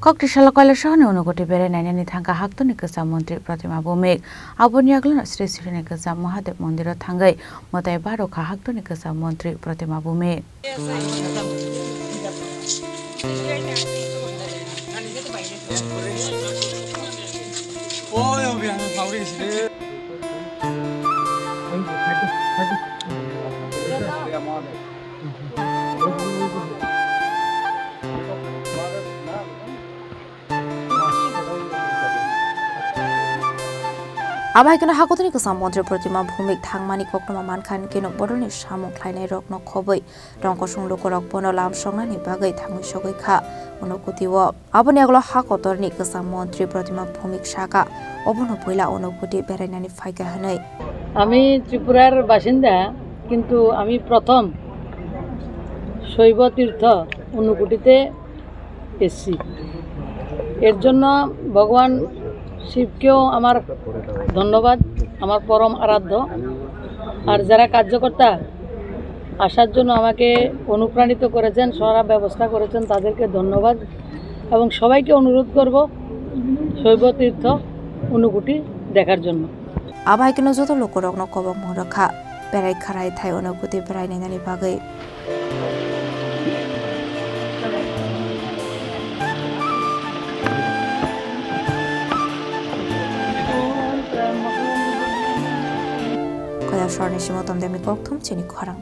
Koktishala Koila Shahane Unogoti Bere Nani Thanga Haktoni Kasa Montri Pratima Bumek, Abuniaglan Sri Sri Kasa Mahadev Mondira Thangai, Motai Baro Haktoni Kasa Montri Pratima Bumek. Abai kana hakotoni kasa Montri Pratima Bhumik thangmani koktoma mankhan keno bodoni samuk khlainai rokno khoboi rongkosung lokorok bono lam songnani bagai thangui sogoi kha onokuti-o aboni aglo hakotorni kasa Montri Pratima Bhumik saka obono poila onokuti berainani phaika hanai আমি ত্রিপুরার বাসিন্দা কিন্তু আমি প্রথম শৈব তীর্থ অনুকুটিতে এসেছি এর জন্য ভগবান শিবকেও আমার ধন্যবাদ আমার পরম আরাধ্য আর যারা কার্যকর্তা আসার জন্য আমাকে অনুপ্রাণিত করেছেন সারা ব্যবস্থা করেছেন তাদেরকে ধন্যবাদ এবং সবাইকে অনুরোধ করব শৈব তীর্থ অনুকুটি দেখার জন্য abai keno joto lokorokno kobok mongrakha berai kharai thai onokuti berainani bagai Kaya Sharni Shimotom Demi Koktum Chini Kharang